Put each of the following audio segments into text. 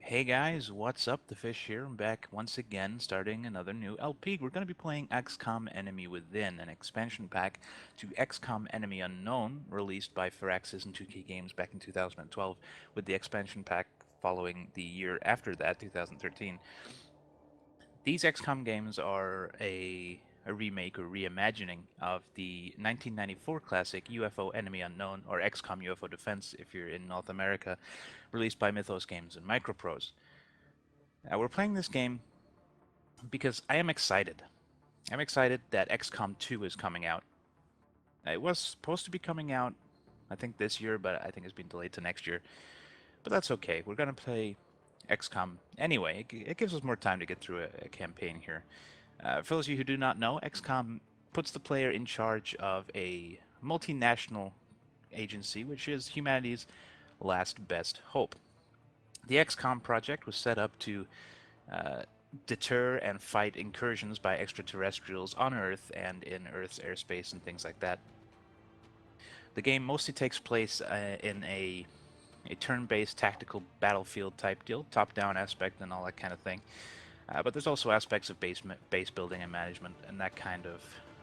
Hey guys, what's up? TheFish here. I'm back once again, starting another new LP. We're going to be playing XCOM Enemy Within, an expansion pack to XCOM Enemy Unknown, released by Firaxis and 2K Games back in 2012, with the expansion pack following the year after that, 2013. These XCOM games are a remake or reimagining of the 1994 classic UFO Enemy Unknown, or XCOM UFO Defense if you're in North America, released by Mythos Games and Microprose. We're playing this game because I am excited. I'm excited that XCOM 2 is coming out. It was supposed to be coming out, I think, this year, but I think it's been delayed to next year. But that's okay. We're going to play XCOM anyway. It gives us more time to get through a campaign here. For those of you who do not know, XCOM puts the player in charge of a multinational agency, which is humanity's last best hope. The XCOM project was set up to uh, deter and fight incursions by extraterrestrials on Earth and in Earth's airspace and things like that. The game mostly takes place in a turn-based tactical battlefield type deal, top-down aspect and all that kind of thing. But there's also aspects of base building and management and that kind of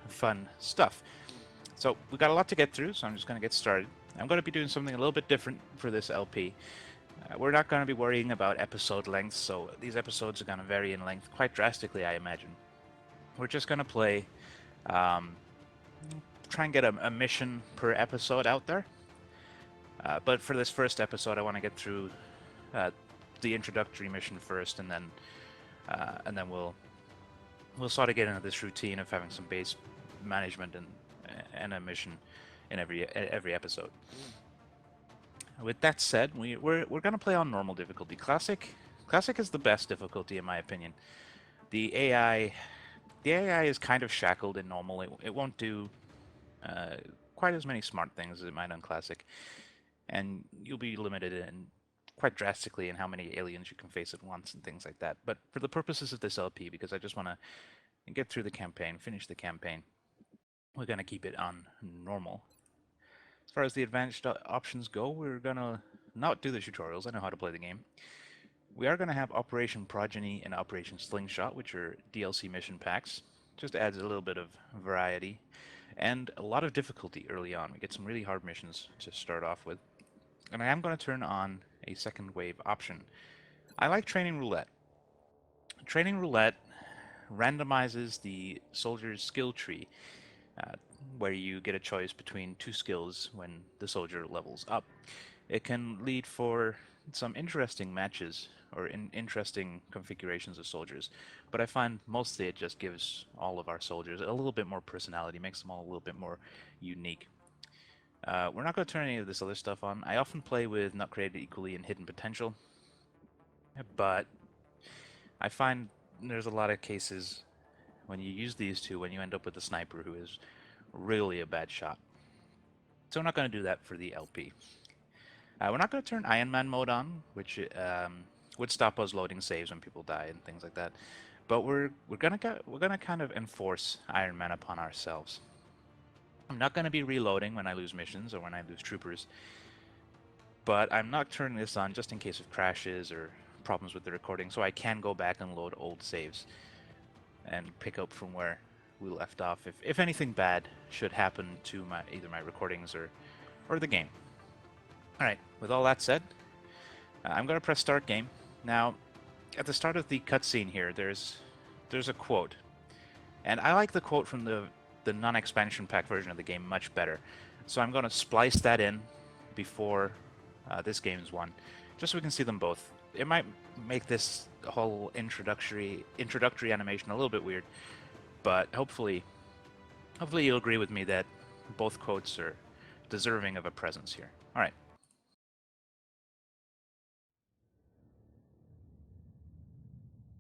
fun stuff. So we've got a lot to get through, so I'm just going to get started. I'm going to be doing something a little bit different for this LP. We're not going to be worrying about episode length, so these episodes are going to vary in length quite drastically, I imagine. We're just going to play, um, try and get a mission per episode out there. But for this first episode, I want to get through the introductory mission first, and then we'll sort of get into this routine of having some base management and a mission in every episode. With that said, we're going to play on normal difficulty. Classic is the best difficulty in my opinion. The AI the AI is kind of shackled in normal. It won't do uh, quite as many smart things as it might on classic, and you'll be limited in quite drastically in how many aliens you can face at once and things like that. But for the purposes of this LP, because I just want to get through the campaign, finish the campaign, we're going to keep it on normal. As far as the advanced options go, we're going to not do the tutorials. I know how to play the game. We are going to have Operation Progeny and Operation Slingshot, which are DLC mission packs. Just adds a little bit of variety and a lot of difficulty early on. We get some really hard missions to start off with. And I am going to turn on a second wave option. I like Training Roulette. Training Roulette randomizes the soldier's skill tree, uh, where you get a choice between two skills when the soldier levels up. It can lead for some interesting matches or interesting configurations of soldiers, but I find mostly it just gives all of our soldiers a little bit more personality, makes them all a little bit more unique. We're not going to turn any of this other stuff on. I often play with Not Created Equally and Hidden Potential, but I find there's a lot of cases when you use these two when you end up with a sniper who is really a bad shot. So we're not going to do that for the LP. We're not going to turn Iron Man mode on, which would stop us loading saves when people die and things like that. But we're gonna kind of enforce Iron Man upon ourselves. I'm not going to be reloading when I lose missions or when I lose troopers, but I'm not turning this on just in case of crashes or problems with the recording, so I can go back and load old saves and pick up from where we left off if anything bad should happen to either my recordings or the game. Alright, with all that said, I'm going to press start game. Now, at the start of the cutscene here, there's a quote. And I like the quote from the non-expansion pack version of the game much better. So I'm going to splice that in before this game's won, just so we can see them both. It might make this whole introductory animation a little bit weird, but hopefully you'll agree with me that both quotes are deserving of a presence here. Alright.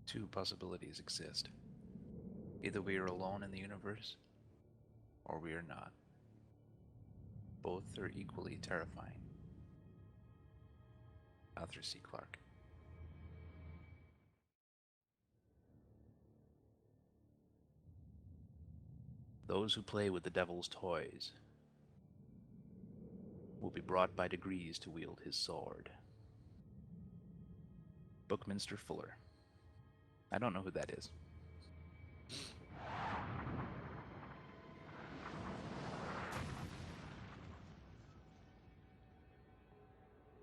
Two possibilities exist. Either we are alone in the universe, or we are not. Both are equally terrifying. Arthur C. Clarke. Those who play with the devil's toys will be brought by degrees to wield his sword. Bookminster Fuller. I don't know who that is.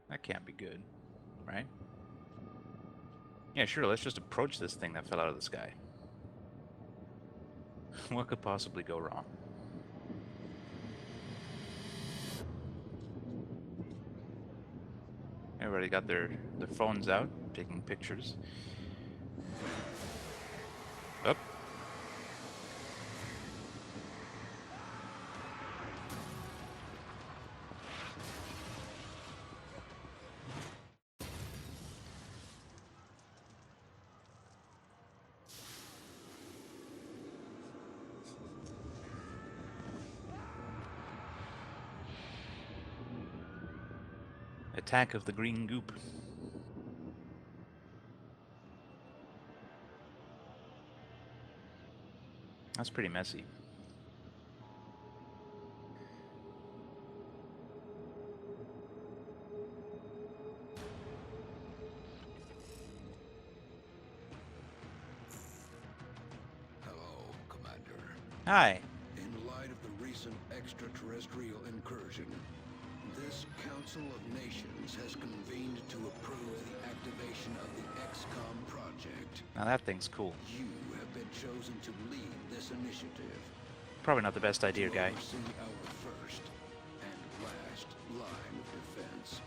That can't be good, right? Yeah, sure, let's just approach this thing that fell out of the sky. What could possibly go wrong? Everybody got their phones out, taking pictures. Up. Attack of the green goop. That's pretty messy. Hello, Commander. Hi. In light of the recent extraterrestrial incursion, this Council of Nations has convened to approve the activation of the XCOM Project. Now that thing's cool. You have been chosen to lead this initiative. Probably not the best idea, to guy. oversee our first and last line of defense.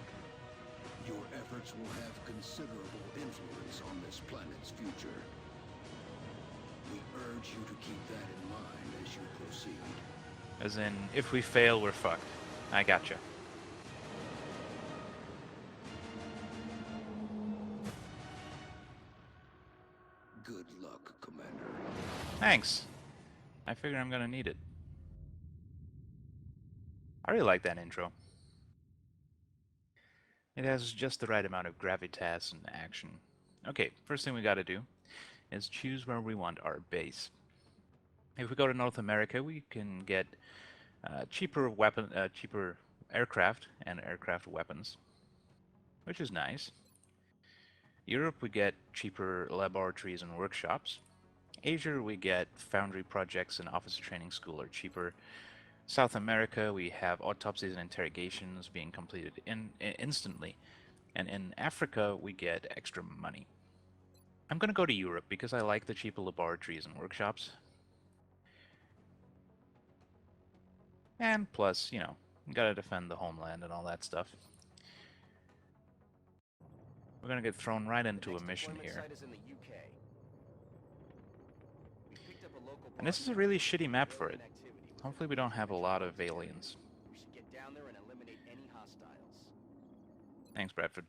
Your efforts will have considerable influence on this planet's future. We urge you to keep that in mind as you proceed. As in, if we fail, we're fucked. I gotcha. Good luck, Commander. Thanks. I figure I'm gonna need it. I really like that intro. It has just the right amount of gravitas and action. Okay, first thing we gotta do is choose where we want our base. If we go to North America, we can get cheaper aircraft and aircraft weapons, which is nice. Europe, we get cheaper laboratories and workshops. Asia, we get foundry projects and officer training school are cheaper. South America, we have autopsies and interrogations being completed instantly. And in Africa, we get extra money. I'm going to go to Europe because I like the cheaper laboratories and workshops. And plus, you know, gotta defend the homeland and all that stuff. We're gonna get thrown right into a mission here. And this is a really shitty map for it. Hopefully we don't have a lot of aliens. We should get down there and eliminate any hostiles. Thanks, Bradford.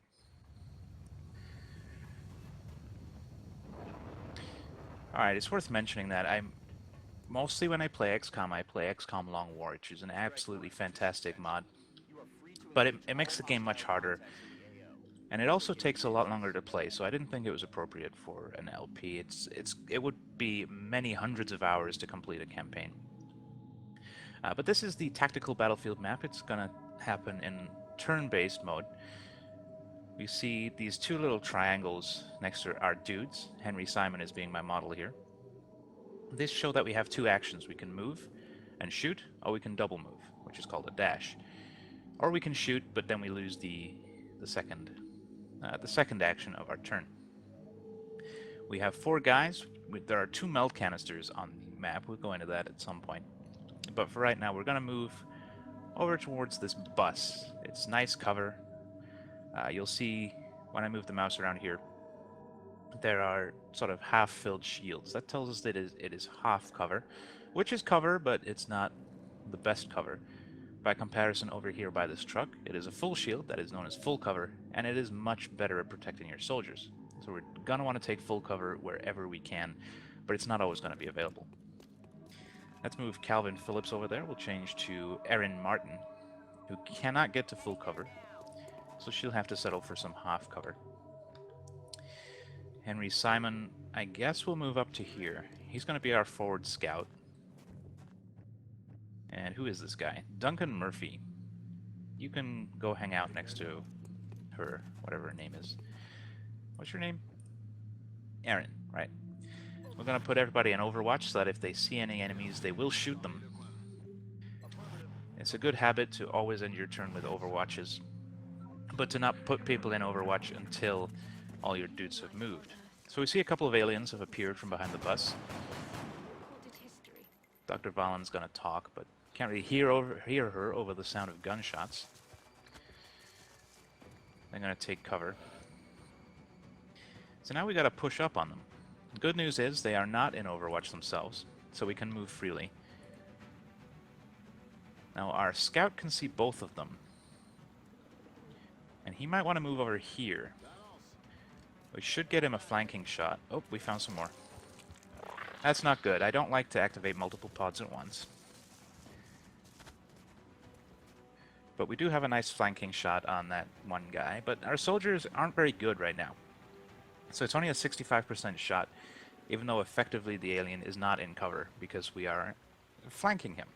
Alright, it's worth mentioning that mostly when I play XCOM Long War, which is an absolutely fantastic mod. But it makes the game much harder. And it also takes a lot longer to play, so I didn't think it was appropriate for an LP. It would be many hundreds of hours to complete a campaign. But this is the tactical battlefield map. It's gonna happen in turn-based mode. We see these two little triangles next to our dudes. Henry Simon is being my model here. These show that we have two actions. We can move and shoot, or we can double move, which is called a dash. Or we can shoot, but then we lose the second action of our turn. We have 4 guys. There are 2 melt canisters on the map. We'll go into that at some point. But for right now, we're going to move over towards this bus. It's nice cover. You'll see when I move the mouse around here, there are sort of half-filled shields. That tells us that it is half cover, which is cover, but it's not the best cover. By comparison, over here by this truck, it is a full shield that is known as full cover, and it is much better at protecting your soldiers. So we're going to want to take full cover wherever we can, but it's not always going to be available. Let's move Calvin Phillips over there. We'll change to Erin Martin, who cannot get to full cover, so she'll have to settle for some half cover. Henry Simon, I guess we'll move up to here. He's going to be our forward scout. And who is this guy? Duncan Murphy. You can go hang out next to her, whatever her name is. What's your name? Aaron, right. We're going to put everybody in Overwatch so that if they see any enemies, they will shoot them. It's a good habit to always end your turn with Overwatches, but to not put people in Overwatch until all your dudes have moved. So we see a couple of aliens have appeared from behind the bus. Dr. Valen's going to talk, but can't really hear her over the sound of gunshots. They're going to take cover. So now we got to push up on them. The good news is they are not in Overwatch themselves, so we can move freely. Now our scout can see both of them. And he might want to move over here. We should get him a flanking shot. Oh, we found some more. That's not good. I don't like to activate multiple pods at once. But we do have a nice flanking shot on that one guy. But our soldiers aren't very good right now. So it's only a 65% shot, even though effectively the alien is not in cover because we are flanking him.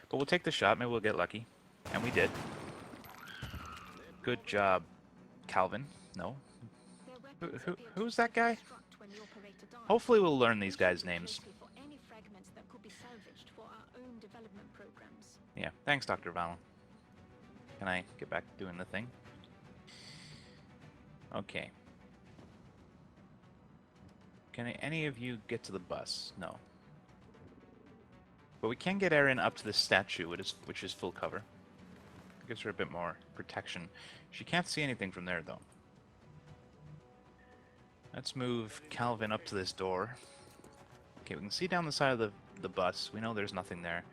But we'll take the shot. Maybe we'll get lucky. And we did. Good job, Calvin. No. Who's that guy? Hopefully we'll learn these guys' names. Yeah, thanks, Dr. Valen. Can I get back to doing the thing? Okay. Can any of you get to the bus? No. But we can get Erin up to the statue, which is full cover. Gives her a bit more protection. She can't see anything from there, though. Let's move Calvin up to this door. Okay, we can see down the side of the bus. We know there's nothing there.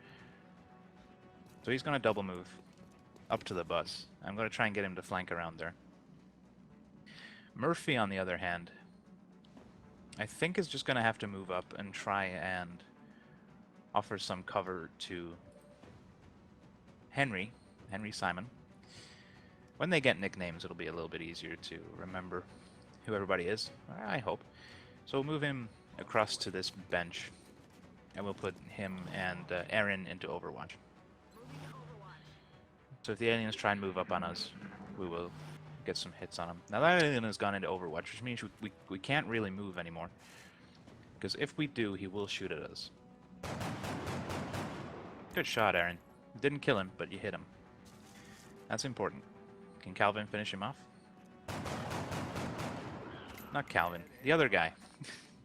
So he's going to double move up to the bus. I'm going to try and get him to flank around there. Murphy, on the other hand, I think is just going to have to move up and try and offer some cover to Henry Simon. When they get nicknames, it'll be a little bit easier to remember who everybody is, I hope. So we'll move him across to this bench, and we'll put him and Aaron into Overwatch. So if the aliens try and move up on us, we will get some hits on them. Now that alien has gone into Overwatch, which means we can't really move anymore. Because if we do, he will shoot at us. Good shot, Aaron. Didn't kill him, but you hit him. That's important. Can Calvin finish him off? Not Calvin. The other guy.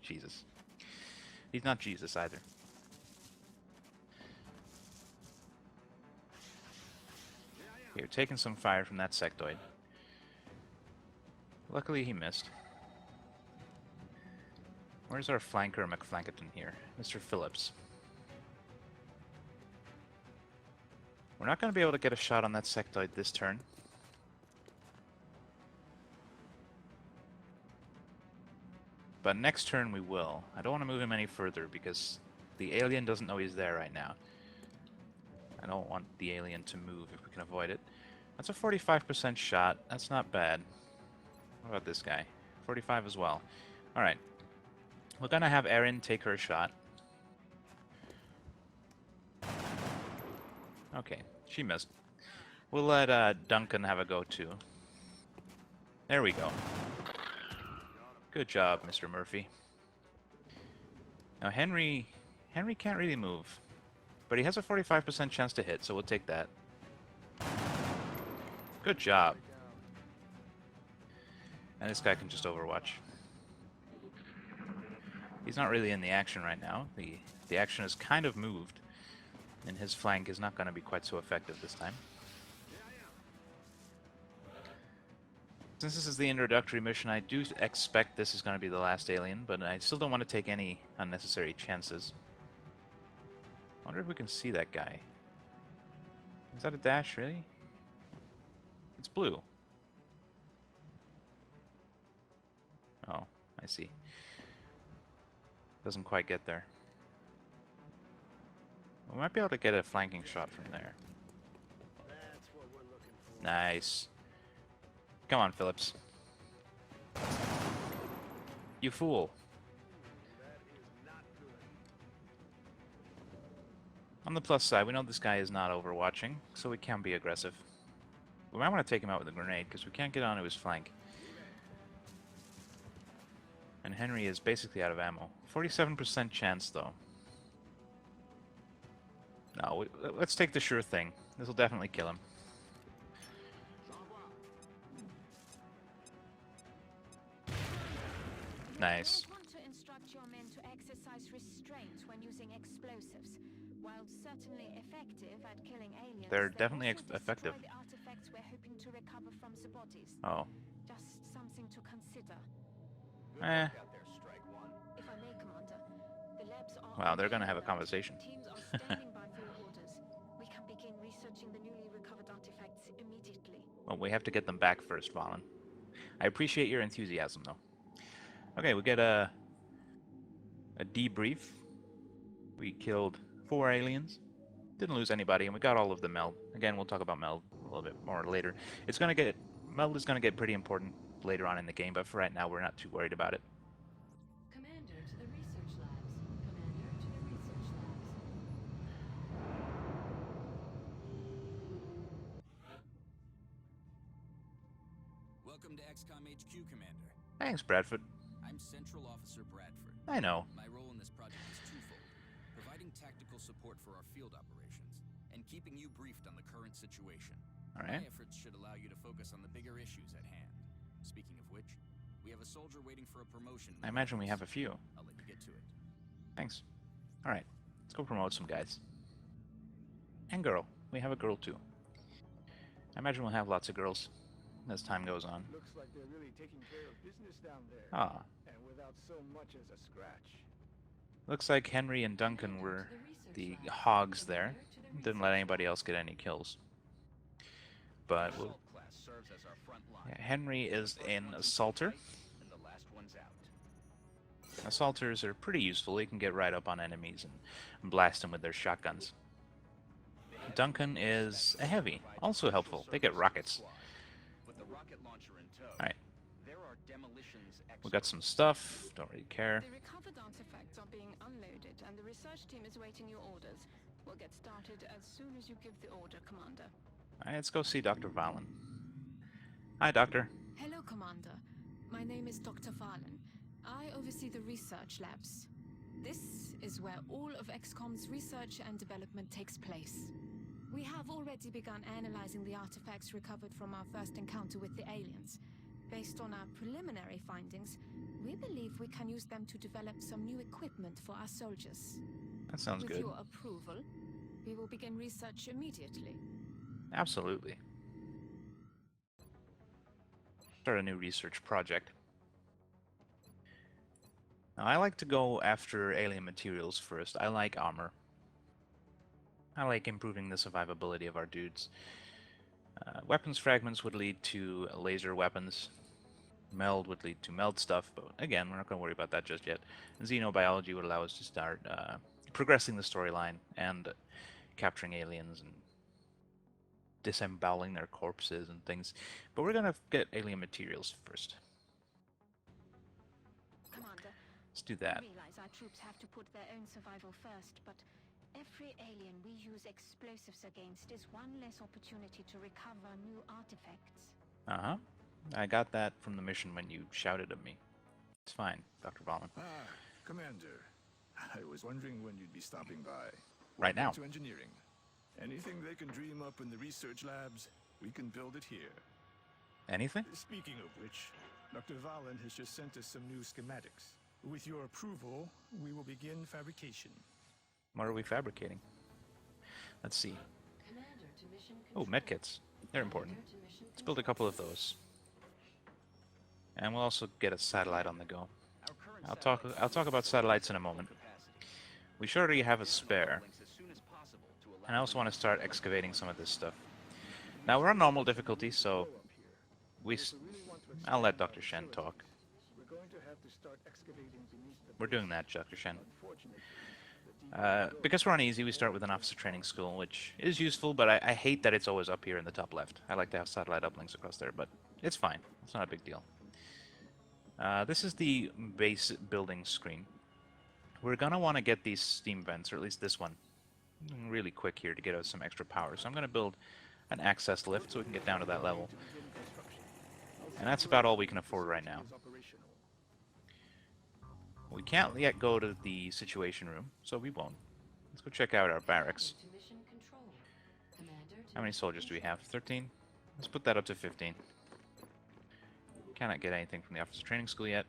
Jesus. He's not Jesus either. Here, taking some fire from that sectoid. Luckily he missed. Where's our flanker McFlankerton here? Mr. Phillips. We're not going to be able to get a shot on that sectoid this turn. But next turn we will. I don't want to move him any further because the alien doesn't know he's there right now. I don't want the alien to move if we can avoid it. That's a 45% shot. That's not bad. What about this guy? 45 as well. Alright. We're going to have Erin take her shot. Okay, she missed. We'll let Duncan have a go too. There we go. Good job, Mr. Murphy. Now Henry can't really move, but he has a 45% chance to hit, so we'll take that. Good job. And this guy can just Overwatch. He's not really in the action right now. The action has kind of moved, and his flank is not going to be quite so effective this time. Since this is the introductory mission, I do expect this is going to be the last alien, but I still don't want to take any unnecessary chances. I wonder if we can see that guy. Is that a dash, really? It's blue. Oh, I see. Doesn't quite get there. We might be able to get a flanking shot from there. Nice. Come on, Phillips. You fool. On the plus side, we know this guy is not overwatching, so we can be aggressive. We might want to take him out with a grenade, because we can't get onto his flank. And Henry is basically out of ammo. 47% chance, though. No, let's take the sure thing. This will definitely kill him. Nice. You might want to instruct your men to exercise restraint when using explosives. While certainly effective at killing aliens, They're they definitely also effective. destroy the artifacts we're hoping to recover from the bodies. Oh. Just something to consider. Good Eh. work out there, Strike One. If I may, Commander, the labs are Wow, they're gonna already have a alert. conversation. Teams are standing by for your orders. We can begin researching the newly recovered artifacts immediately. Well, we have to get them back first, Valen. I appreciate your enthusiasm, though. Okay, we get a debrief. We killed 4 aliens. Didn't lose anybody, and we got all of the meld. Again, we'll talk about meld a little bit more later. Meld is gonna get pretty important later on in the game, but for right now, we're not too worried about it. Commander to the research labs. Commander to the research labs. Welcome to XCOM HQ, Commander. Thanks, Bradford. I'm Central Officer Bradford. I know. My role in this project is twofold: providing tactical support for our field operations, and keeping you briefed on the current situation. All right. My efforts should allow you to focus on the bigger issues at hand. Speaking of which, we have a soldier waiting for a promotion. I imagine we have a few. I'll let you get to it. Thanks. All right, let's go promote some guys. And girl. We have a girl, too. I imagine we'll have lots of girls as time goes on. Looks like they're really taking care of business down there. Ah. And without so much as a scratch. Looks like Henry and Duncan were the hogs there. Didn't let anybody else get any kills. But we'll... Assault class serves as our front line. Yeah, Henry is an assaulter. And the last one's out. Assaulters are pretty useful. They can get right up on enemies and blast them with their shotguns. Duncan is a heavy, also helpful. They get rockets. With the rocket launcher in tow. Alright. There are demolitions We got some stuff. Don't really care. The recovered artifacts are being unloaded, and the research team is waiting your orders. We'll get started as soon as you give the order, Commander. Alright, let's go see Dr. Valen. Hi, Doctor. Hello, Commander. My name is Dr. Valen. I oversee the research labs. This is where all of XCOM's research and development takes place. We have already begun analyzing the artifacts recovered from our first encounter with the aliens. Based on our preliminary findings, we believe we can use them to develop some new equipment for our soldiers. That sounds With good. your approval, we will begin research immediately. Absolutely. Start a new research project. Now, I like to go after alien materials first. I like armor. I like improving the survivability of our dudes. Weapons fragments would lead to laser weapons. Meld would lead to meld stuff, but again, we're not going to worry about that just yet. And xenobiology would allow us to start progressing the storyline and capturing aliens and disemboweling their corpses and things. But we're going to get alien materials first. Commander, Let's do that. I realize our troops have to put their own survival first, but every alien we use explosives against is one less opportunity to recover new artifacts. Uh-huh. I got that from the mission when you shouted at me. It's fine, Dr. Valen. Ah, Commander. I was wondering when you'd be stopping by. Right now. Welcome to engineering. Anything they can dream up in the research labs, we can build it here. Anything? Speaking of which, Dr. Valen has just sent us some new schematics. With your approval, we will begin fabrication. What are we fabricating? Let's see. Commander to mission Oh, control. medkits. They're important. Commander to mission Let's build a control. couple of those. And we'll also get a satellite on the go. Our current I'll talk about satellites in a moment. We should already have a spare. And I also want to start excavating some of this stuff. Now we're on normal difficulty, so I'll let Dr. Shen talk. We're going to have to start excavating beneath the We're doing that, Dr. Shen. Unfortunately, the deep Because we're on easy, we start with an officer training school, which is useful, but I hate that it's always up here in the top left. I like to have satellite uplinks across there, but it's fine. It's not a big deal. This is the base building screen. We're going to want to get these steam vents, or at least this one, really quick here to get us some extra power. So I'm going to build an access lift so we can get down to that level. begin construction. And that's about all we can afford right now. Is operational. We can't yet go to the Situation Room, so we won't. Let's go check out our barracks. To mission control. Commander to How many mission soldiers do we control. have? 13? Let's put that up to 15. Cannot get anything from the Officer Training School yet.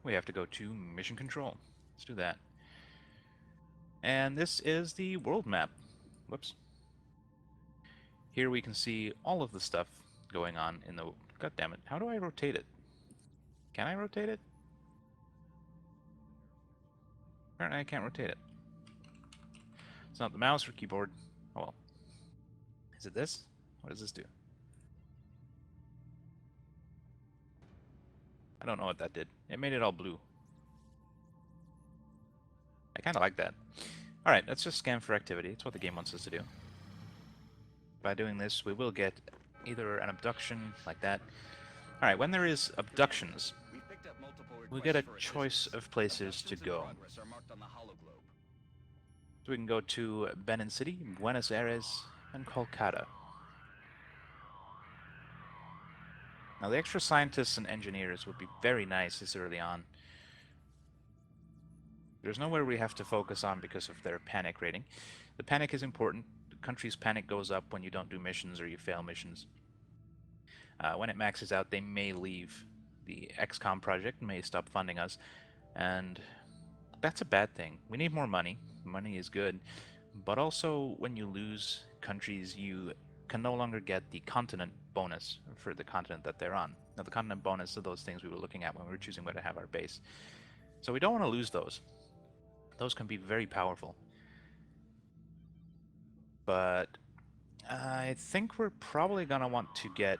We have to go to Mission Control. Let's do that. And this is the world map. Whoops. Here we can see all of the stuff going on in the... God damn it. How do I rotate it? Can I rotate it? Apparently I can't rotate it. It's not the mouse or keyboard. Oh well. Is it this? What does this do? I don't know what that did. It made it all blue. I kind of like that. Alright, let's just scan for activity. It's what the game wants us to do. By doing this, we will get either an abduction, like that. Alright, when there is abductions, We've picked up multiple we get a requests for choice assistance. of places to Abductions in go. progress are marked on the hologlobe. So we can go to Benin City, Buenos Aires, and Kolkata. Now the extra scientists and engineers would be very nice this early on. There's nowhere we have to focus on because of their panic rating. The panic is important. The country's panic goes up when you don't do missions or you fail missions. When it maxes out, they may leave the XCOM project, may stop funding us, and that's a bad thing. We need more money. Money is good, but also when you lose countries, you can no longer get the continent bonus for the continent that they're on. Now, the continent bonus are those things we were looking at when we were choosing where to have our base. So we don't want to lose those. Those can be very powerful. But I think we're probably going to want to get...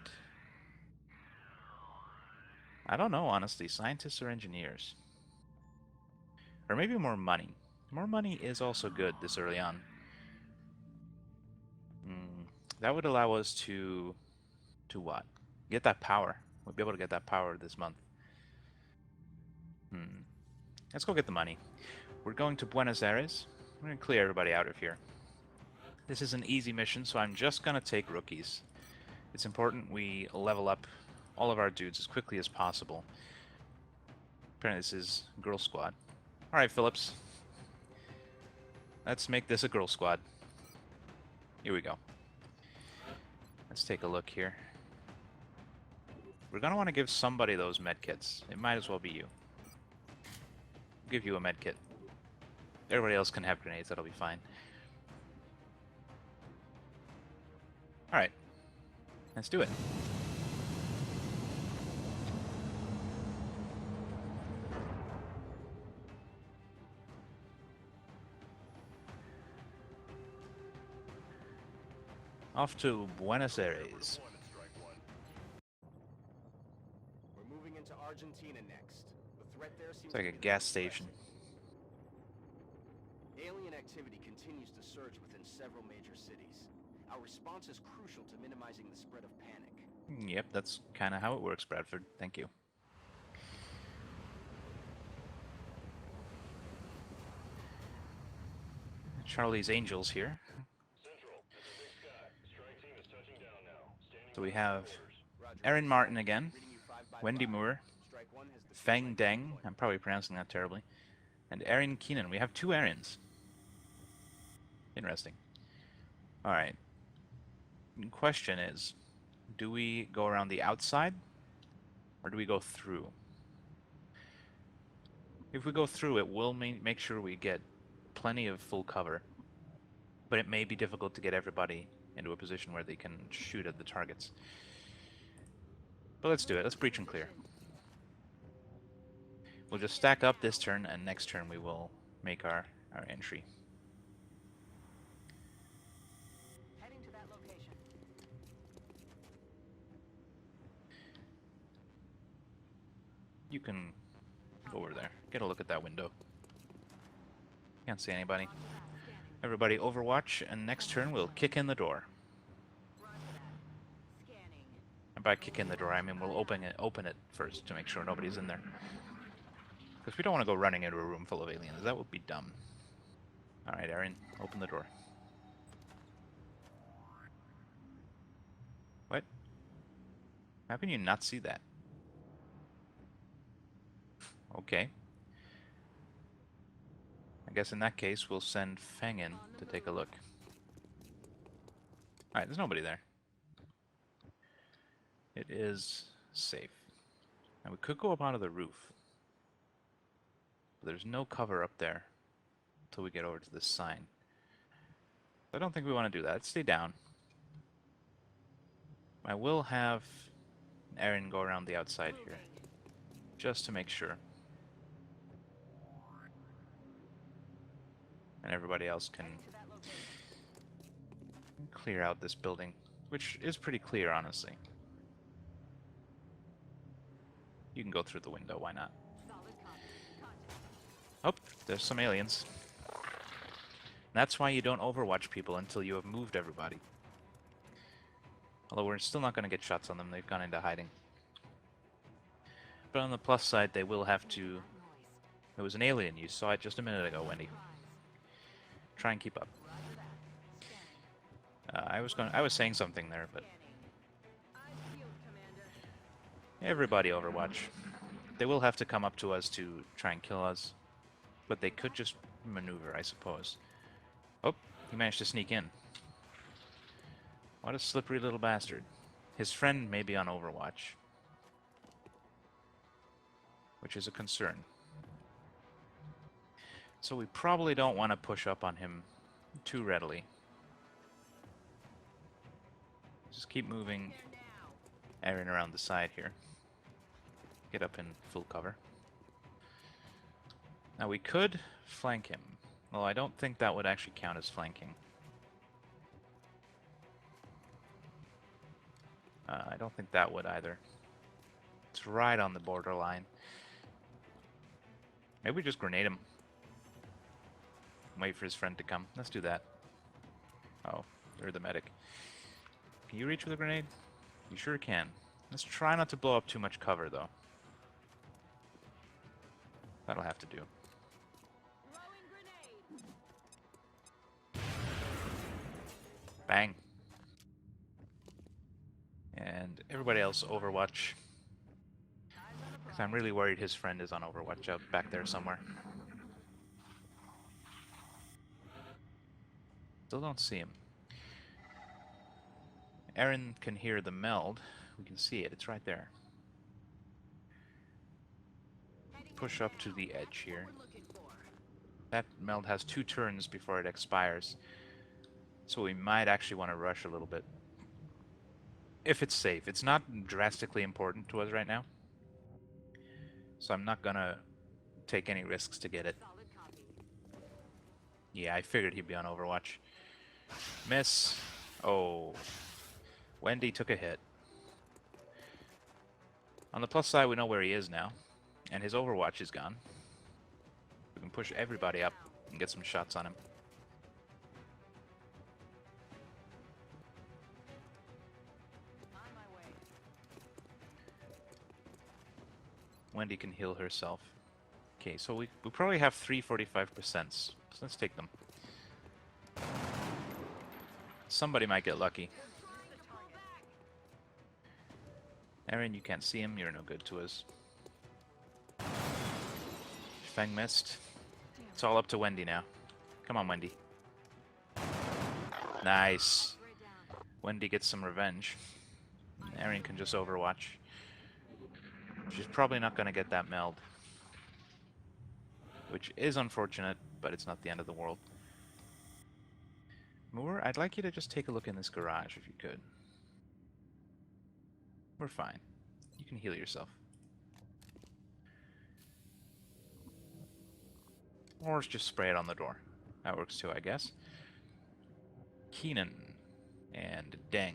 I don't know, honestly. Scientists or engineers. Or maybe more money. More money is also good this early on. That would allow us to... To what? Get that power. We'll be able to get that power this month. Let's go get the money. We're going to Buenos Aires. We're going to clear everybody out of here. This is an easy mission, so I'm just going to take rookies. It's important we level up all of our dudes as quickly as possible. Apparently this is Girl Squad. Alright, Phillips. Let's make this a Girl Squad. Here we go. Let's take a look here. We're going to want to give somebody those medkits. It might as well be you. Give you a medkit. Everybody else can have grenades, that'll be fine. Alright. Let's do it. Off to Buenos Aires. We're moving into Argentina next. The threat there seems It's like to a be gas very station. aggressive. Alien activity continues to surge within several major cities. Our response is crucial to minimizing the spread of panic. Yep, that's kind of how it works, Bradford. Thank you. Charlie's Angels here. So we have Erin Martin again, Wendy Moore, Feng Deng, I'm probably pronouncing that terribly, and Erin Keenan. We have two Erins. Interesting. Alright. The question is, do we go around the outside, or do we go through? If we go through, it will make sure we get plenty of full cover, but it may be difficult to get everybody into a position where they can shoot at the targets. But let's do it. Let's breach and clear. We'll just stack up this turn, and next turn we will make our entry. Heading to that location. You can go over there. Get a look at that window. Can't see anybody. Everybody overwatch, and next turn we'll kick in the door. And by kick in the door, I mean we'll open it first to make sure nobody's in there. Because we don't want to go running into a room full of aliens. That would be dumb. Alright, Erin, open the door. What? How can you not see that? Okay. I guess in that case, we'll send Feng in to take a look. Alright, there's nobody there. It is safe. Now we could go up onto the roof. But there's no cover up there until we get over to this sign. I don't think we want to do that. Let's stay down. I will have Aaron go around the outside here, just to make sure. And everybody else can clear out this building, which is pretty clear, honestly. You can go through the window, why not? Oh, there's some aliens. That's why you don't overwatch people until you have moved everybody. Although we're still not going to get shots on them, they've gone into hiding. But on the plus side, they will have to... It was an alien, you saw it just a minute ago, Wendy. Try and keep up. I was saying something there, but... Everybody overwatch. They will have to come up to us to try and kill us. But they could just maneuver, I suppose. Oh, he managed to sneak in. What a slippery little bastard. His friend may be on Overwatch, which is a concern. So we probably don't want to push up on him too readily. Just keep moving Aaron around the side here. Get up in full cover. Now we could flank him. Well, I don't think that would actually count as flanking. I don't think that would either. It's right on the borderline. Maybe we just grenade him. Wait for his friend to come. Let's do that. Oh, you're the medic. Can you reach with a grenade? You sure can. Let's try not to blow up too much cover, though. That'll have to do. Bang. And everybody else Overwatch. Because I'm really worried his friend is on Overwatch out back there somewhere. Still don't see him. Aaron can hear the meld. We can see it. It's right there. Push up to the edge here. That meld has 2 turns before it expires. So we might actually want to rush a little bit. If it's safe. It's not drastically important to us right now. So I'm not gonna take any risks to get it. Yeah, I figured he'd be on Overwatch. Miss. Oh. Wendy took a hit. On the plus side, we know where he is now. And his Overwatch is gone. We can push everybody up and get some shots on him. Wendy can heal herself. Okay, so we probably have 3 45%. So let's take them. Somebody might get lucky. Aaron, you can't see him. You're no good to us. Feng missed. It's all up to Wendy now. Come on, Wendy. Nice. Wendy gets some revenge. Aaron can just Overwatch. She's probably not going to get that meld. Which is unfortunate, but it's not the end of the world. Moore, I'd like you to just take a look in this garage if you could. We're fine. You can heal yourself. Or just spray it on the door. That works too, I guess. Keenan and Deng.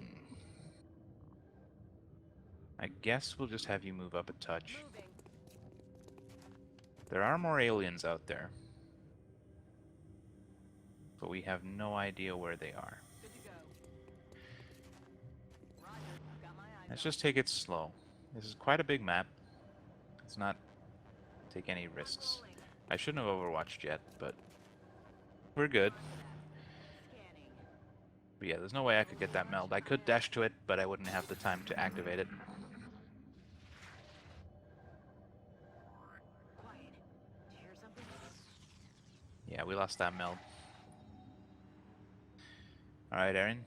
I guess we'll just have you move up a touch. There are more aliens out there. But we have no idea where they are. Let's just take it slow. This is quite a big map. Let's not take any risks. I shouldn't have overwatched yet, but we're good. But yeah, there's no way I could get that meld. I could dash to it, but I wouldn't have the time to activate it. Yeah, we lost that meld. Alright, Aaron.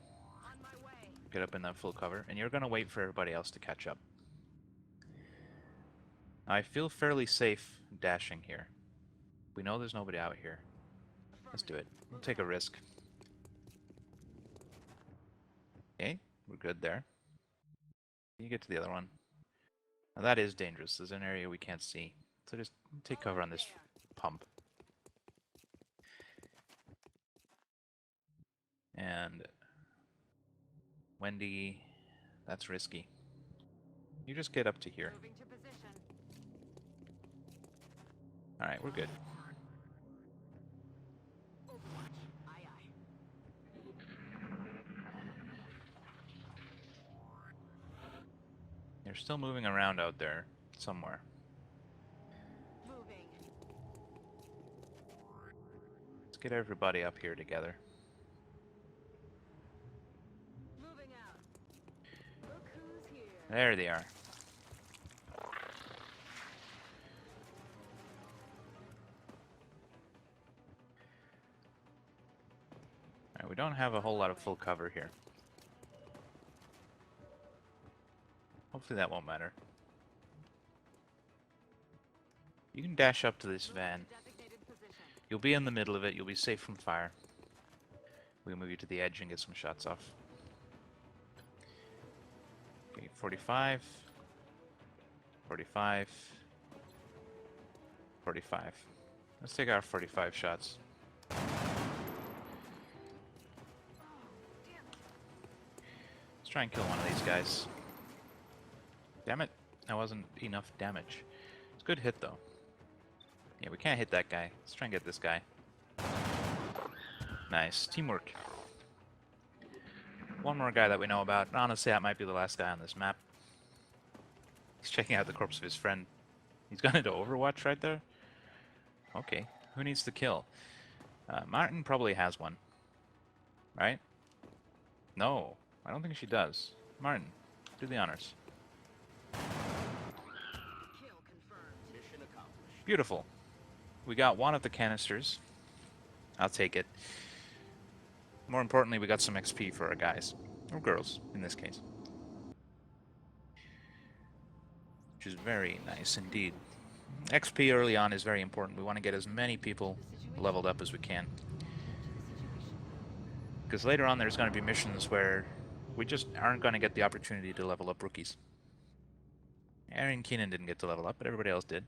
Get up in that full cover. And you're going to wait for everybody else to catch up. I feel fairly safe dashing here. We know there's nobody out here. Let's do it. We'll take a risk. Okay, we're good there. You get to the other one. Now that is dangerous. There's an area we can't see. So just take cover on this pump. And Wendy, that's risky. You just get up to here. Alright, we're good. They're still moving around out there somewhere. Let's get everybody up here together. There they are. Alright, we don't have a whole lot of full cover here. Hopefully that won't matter. You can dash up to this van. You'll be in the middle of it. You'll be safe from fire. We'll move you to the edge and get some shots off. Okay, 45. 45. 45. Let's take our 45 shots. Let's try and kill one of these guys. Damn it, that wasn't enough damage. It's a good hit though. Yeah, we can't hit that guy. Let's try and get this guy. Nice. Teamwork. One more guy that we know about. Honestly, that might be the last guy on this map. He's checking out the corpse of his friend. He's gone into Overwatch right there? Okay. Who needs to kill? Martin probably has one. Right? No. I don't think she does. Martin, do the honors. Beautiful. We got one of the canisters. I'll take it. More importantly, we got some XP for our guys. Or girls, in this case. Which is very nice indeed. XP early on is very important. We want to get as many people leveled up as we can. Because later on there's going to be missions where we just aren't going to get the opportunity to level up rookies. Aaron Keenan didn't get to level up, but everybody else did.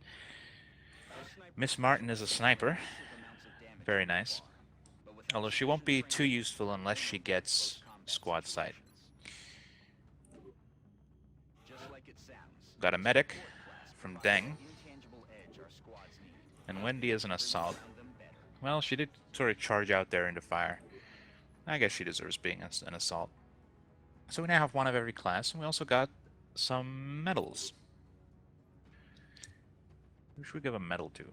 Miss Martin is a sniper. Very nice. Although she won't be too useful unless she gets squad sight. Got a medic from Deng. And Wendy is an assault. Well, she did sort of charge out there into fire. I guess she deserves being an assault. So we now have one of every class, and we also got some medals. Who should we give a medal to?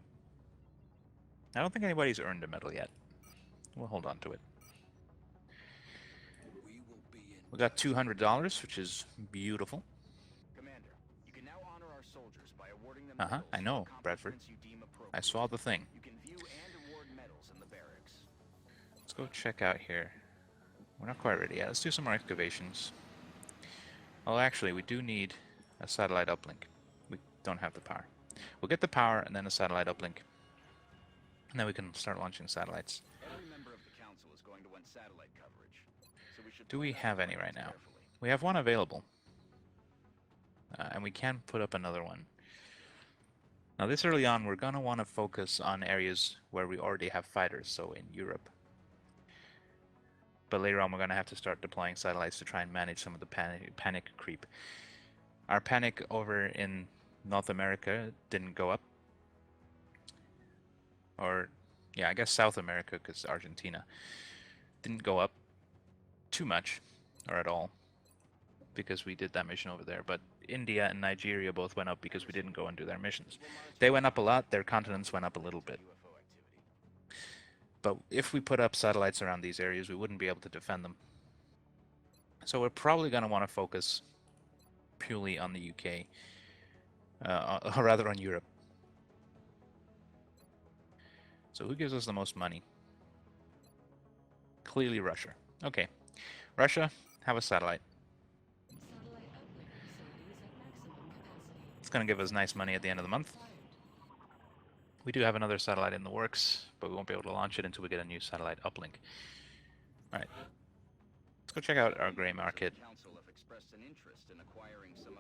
I don't think anybody's earned a medal yet. We'll hold on to it. We got $200, which is beautiful. Commander, you can now honor our soldiers by awarding them I know, Bradford. I saw the thing. You can view and award medals in the barracks. Let's go check out here. We're not quite ready yet. Let's do some more excavations. Oh, actually, we do need a satellite uplink. We don't have the power. We'll get the power and then a satellite uplink. And then we can start launching satellites. Every member of the council is going to want satellite coverage. So we should Do we have any right now? We have one available. And we can put up another one. Now this early on, we're going to want to focus on areas where we already have fighters, so in Europe. But later on, we're going to have to start deploying satellites to try and manage some of the panic creep. Our panic over in North America didn't go up. Or, yeah, I guess South America, because Argentina didn't go up too much, or at all, because we did that mission over there. But India and Nigeria both went up because we didn't go and do their missions. They went up a lot, their continents went up a little bit. But if we put up satellites around these areas, we wouldn't be able to defend them. So we're probably going to want to focus purely on the UK, or rather on Europe. So who gives us the most money? Clearly Russia. Okay. Russia, have a satellite. Satellite uplink facilities at maximum capacity. It's going to give us nice money at the end of the month. Acquired. We do have another satellite in the works, but we won't be able to launch it until we get a new satellite uplink. Alright. Let's go check out our gray market.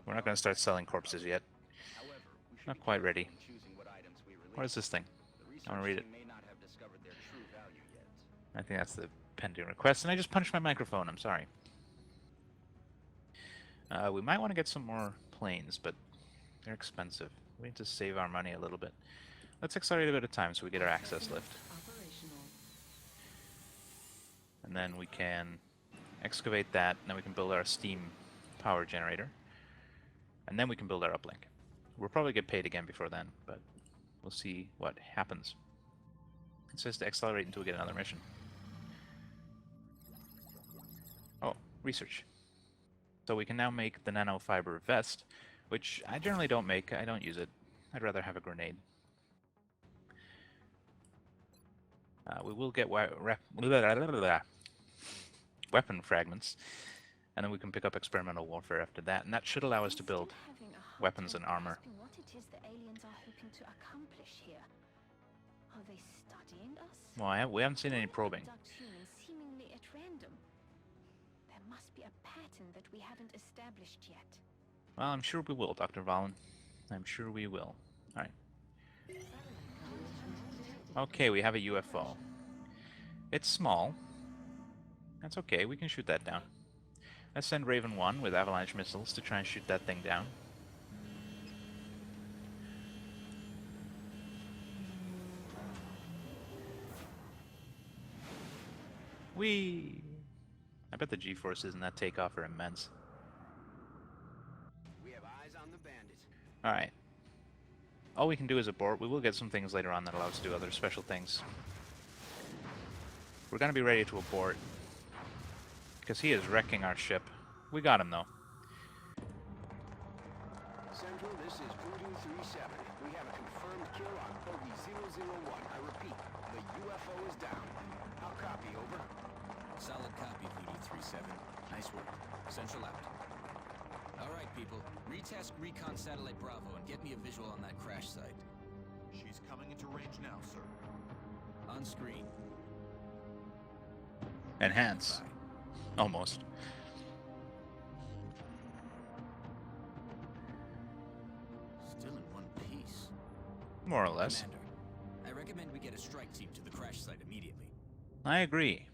We're not going to start selling corpses yet. Not quite ready. What is this thing? I want to read it. I think that's the pending request, and I just punched my microphone. I'm sorry. We might want to get some more planes, but they're expensive. We need to save our money a little bit. Let's accelerate a bit of time so we get our access lift. Operational. And then we can excavate that, and then we can build our steam power generator. And then we can build our uplink. We'll probably get paid again before then, but we'll see what happens. It says to accelerate until we get another mission. Oh, research. So we can now make the nanofiber vest, which I generally don't make. I don't use it. I'd rather have a grenade. We will get weapon fragments, and then we can pick up experimental warfare after that, and that should allow us to build weapons and armor. What it is the aliens are hoping to accomplish here? Are they studying us? Well, we haven't seen any probing. Abduct humans seemingly at random. There must be a pattern that we haven't established yet. Well, I'm sure we will, Dr. Valen. I'm sure we will. Alright. Okay, we have a UFO. It's small. That's okay, we can shoot that down. Let's send Raven 1 with avalanche missiles to try and shoot that thing down. Whee! I bet the G-forces in that takeoff are immense. We have eyes on the bandit. Alright. All we can do is abort. We will get some things later on that allow us to do other special things. We're going to be ready to abort, because he is wrecking our ship. We got him, though. Central, this is Voodoo 37. We have a confirmed kill on bogey 001. I repeat, the UFO is down. I'll copy, over. Solid copy, Voodoo 37. Nice work. Central out. All right, people. Retask Recon Satellite Bravo and get me a visual on that crash site. She's coming into range now, sir. On screen. Enhance. Bye. Almost. Still in one piece. More or less. Commander, I recommend we get a strike team to the crash site immediately. I agree.